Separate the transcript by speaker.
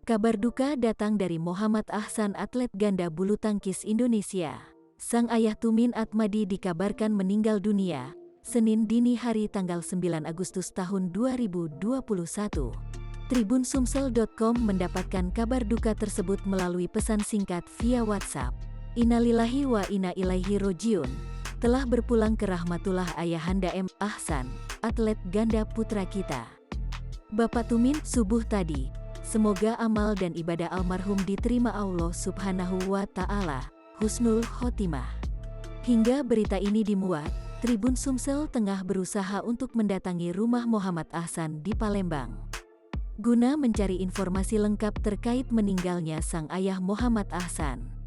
Speaker 1: Kabar duka datang dari Muhammad Ahsan, atlet ganda bulu tangkis Indonesia. Sang ayah Tumin Atmadi dikabarkan meninggal dunia, Senin dini hari tanggal 9 Agustus tahun 2021. Tribunsumsel.com mendapatkan kabar duka tersebut melalui pesan singkat via WhatsApp. Innalillahi wa inna ilaihi rojiun. Telah berpulang ke rahmatullah Ayahanda M. Ahsan, atlet ganda putra kita. Bapak Tumin, subuh tadi. Semoga amal dan ibadah almarhum diterima Allah Subhanahu wa Ta'ala. Husnul Khotimah. Hingga berita ini dimuat, Tribun Sumsel tengah berusaha untuk mendatangi rumah Muhammad Ahsan di Palembang, guna mencari informasi lengkap terkait meninggalnya sang ayah Muhammad Ahsan.